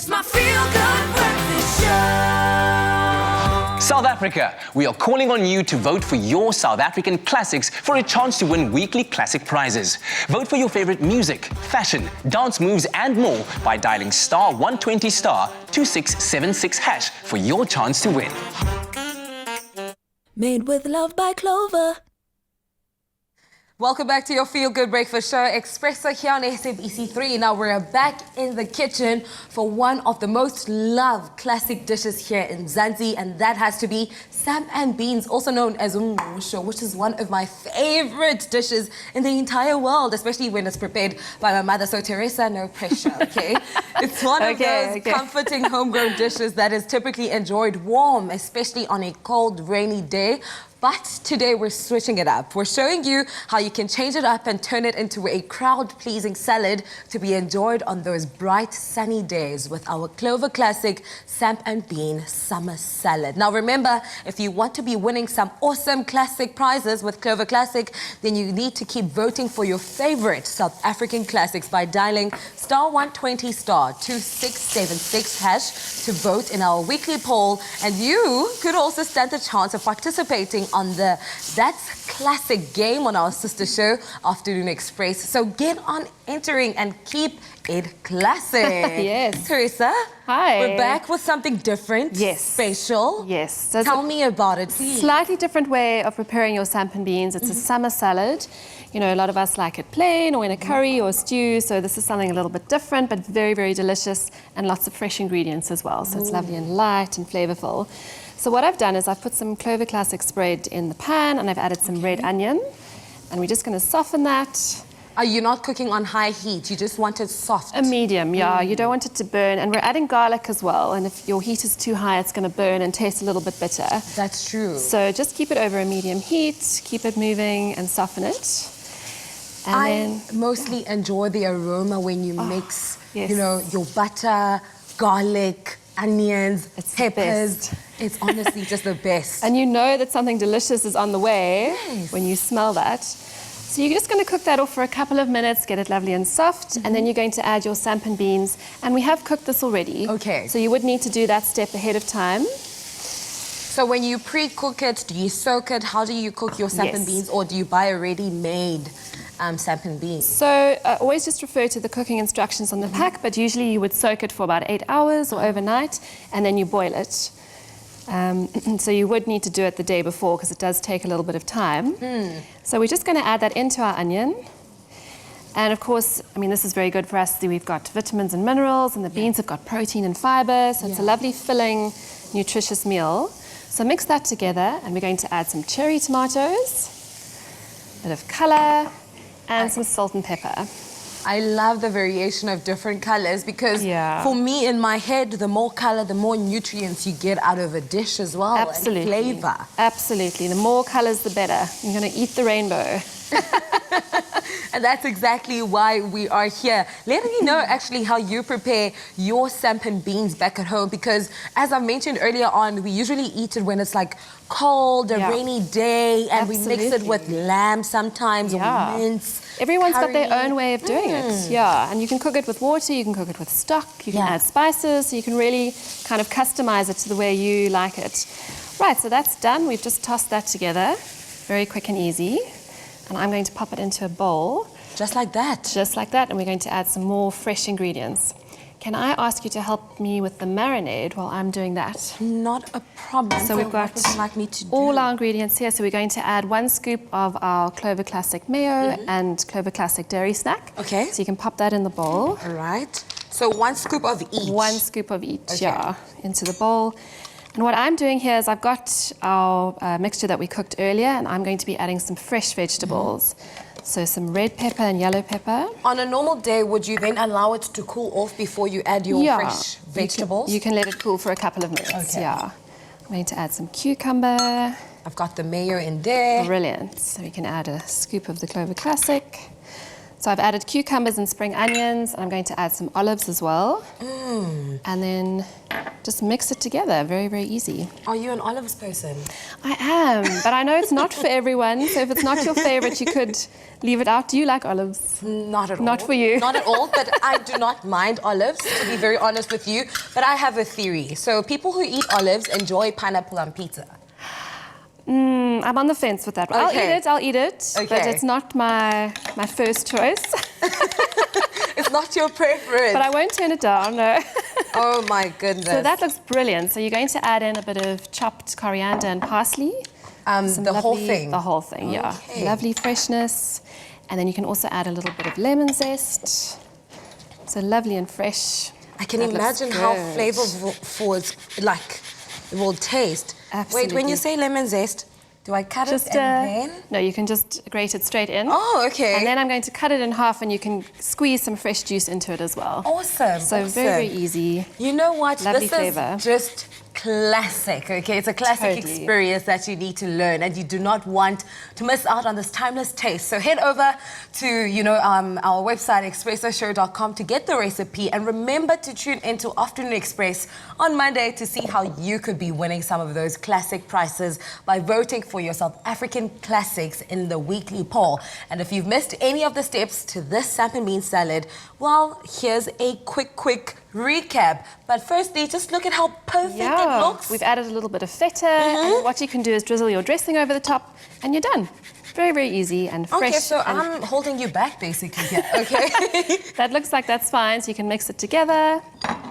It's my feel-good breakfast show. South Africa, we are calling on you to vote for your South African classics for a chance to win weekly classic prizes. Vote for your favorite music, fashion, dance moves and more by dialing *120 *2676# for your chance to win. Made with love by Clover. Welcome back to your Feel Good Breakfast Show. Espresso here on SABC3. Now we're back in the kitchen for one of the most loved classic dishes here in Mzansi, and that has to be Samp and beans, also known as umngqusho, which is one of my favorite dishes in the entire world, especially when it's prepared by my mother. So Teresa, no pressure, okay? It's one of those comforting homegrown dishes that is typically enjoyed warm, especially on a cold, rainy day. But today we're switching it up. We're showing you how you can change it up and turn it into a crowd-pleasing salad to be enjoyed on those bright, sunny days with our Clover Classic Samp and Bean Summer Salad. Now remember, if you want to be winning some awesome classic prizes with Clover Classic, then you need to keep voting for your favorite South African classics by dialing *120 *2676# to vote in our weekly poll. And you could also stand a chance of participating on the That's Classic game on our sister show, Afternoon Express. So get on entering and keep it classic. Yes. Teresa. Hi. We're back with something different. Yes. Special. Yes. So tell me about it, please. Slightly different way of preparing your samp and beans. It's a summer salad. You know, a lot of us like it plain or in a curry or a stew. So this is something a little bit different, but very, very delicious and lots of fresh ingredients as well. So it's lovely and light and flavorful. So what I've done is I've put some Clover Classic spread in the pan and I've added some red onion. And we're just going to soften that. Are you not cooking on high heat? You just want it soft? A medium, yeah. You don't want it to burn. And we're adding garlic as well. And if your heat is too high, it's going to burn and taste a little bit bitter. That's true. So just keep it over a medium heat, keep it moving and soften it. And I mostly enjoy the aroma when you mix, you know, your butter, garlic, onions, peppers. It's honestly just the best. And you know that something delicious is on the way when you smell that. So you're just going to cook that off for a couple of minutes, get it lovely and soft, and then you're going to add your samp and beans. And we have cooked this already. Okay. So you would need to do that step ahead of time. So when you pre-cook it, do you soak it? How do you cook your samp and beans, or do you buy a ready-made samp and beans? So always just refer to the cooking instructions on the pack, but usually you would soak it for about 8 hours or overnight, and then you boil it. So you would need to do it the day before because it does take a little bit of time. So we're just going to add that into our onion. And of course, I mean, this is very good for us. We've got vitamins and minerals, and the beans have got protein and fiber, so it's a lovely, filling, nutritious meal. So mix that together, and we're going to add some cherry tomatoes, a bit of colour, and some salt and pepper. I love the variation of different colors because for me, in my head, the more color, the more nutrients you get out of a dish as well. Absolutely. And flavor. Absolutely. The more colors, the better. You're going to eat the rainbow. And that's exactly why we are here. Let me know actually how you prepare your samp and beans back at home, because as I mentioned earlier on, we usually eat it when it's like cold, a rainy day, and we mix it with lamb sometimes or mince. Everyone's got their own way of doing it. Yeah, and you can cook it with water, you can cook it with stock, you can add spices, so you can really kind of customize it to the way you like it. Right, so that's done. We've just tossed that together. Very quick and easy. And I'm going to pop it into a bowl. Just like that? Just like that, and we're going to add some more fresh ingredients. Can I ask you to help me with the marinade while I'm doing that? Not a problem. So we've got all our ingredients here. So we're going to add 1 scoop of our Clover Classic mayo and Clover Classic dairy snack. Okay. So you can pop that in the bowl. All right. So 1 scoop of each? 1 scoop of each, into the bowl. And what I'm doing here is I've got our mixture that we cooked earlier, and I'm going to be adding some fresh vegetables. So some red pepper and yellow pepper. On a normal day, would you then allow it to cool off before you add your fresh vegetables? You can let it cool for a couple of minutes, I'm going to add some cucumber. I've got the mayo in there. Brilliant. So we can add a scoop of the Clover Classic. So I've added cucumbers and spring onions, and I'm going to add some olives as well. And then just mix it together. Very, very easy. Are you an olives person? I am, but I know it's not for everyone. So if it's not your favorite, you could leave it out. Do you like olives? Not at all. Not for you. Not at all, but I do not mind olives, to be very honest with you. But I have a theory. So people who eat olives enjoy pineapple on pizza. I'm on the fence with that. Okay. I'll eat it, but Okay. it's not my first choice. It's not your preference. But I won't turn it down, no. Oh my goodness. So that looks brilliant. So you're going to add in a bit of chopped coriander and parsley. Some the whole lovely- thing? The whole thing, yeah. Okay. Lovely freshness. And then you can also add a little bit of lemon zest. So lovely and fresh. I can That looks imagine how good. flavorful it will taste. Wait, when you Absolutely. say lemon zest, do I cut Just it and then? no, you can just grate it straight in. Oh, okay. And then I'm going to cut it in half, and you can squeeze some fresh juice into it as well. Awesome. So awesome. very, very easy. You know what? Lovely this flavour. is just classic, okay? It's a classic Totally. experience that you need to learn, and you do not want to miss out on this timeless taste. So head over to, our website, expressoshow.com, to get the recipe, and remember to tune into Afternoon Express on Monday to see how you could be winning some of those classic prizes by voting for your South African classics in the weekly poll. And if you've missed any of the steps to this Samp and bean salad, well, here's a quick recap. But firstly, just look at how perfect it looks. We've added a little bit of feta, and what you can do is drizzle your dressing over the top, and you're done. Very, very easy and fresh. Okay, so and I'm holding you back basically here, okay? that looks like that's fine, so you can mix it together.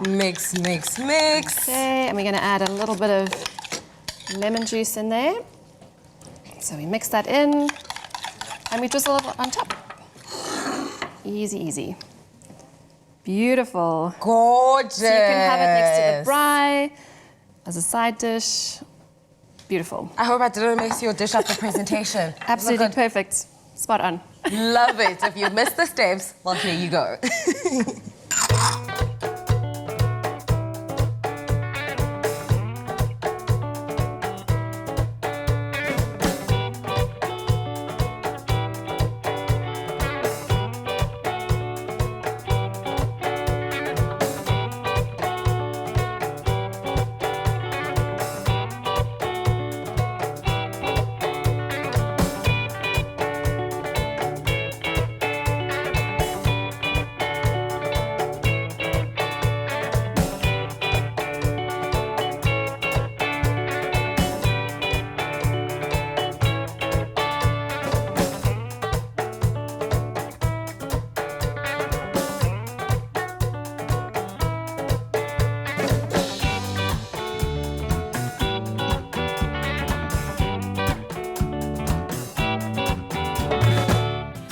Mix. Okay, and we're going to add a little bit of lemon juice in there. So we mix that in, and we drizzle it on top. Easy. Beautiful. Gorgeous. So you can have it next to the braai as a side dish. Beautiful. I hope I didn't mess your dish up the presentation. Absolutely Look, perfect. Spot on. love it. If you missed the steps, well, here you go.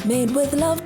Made with love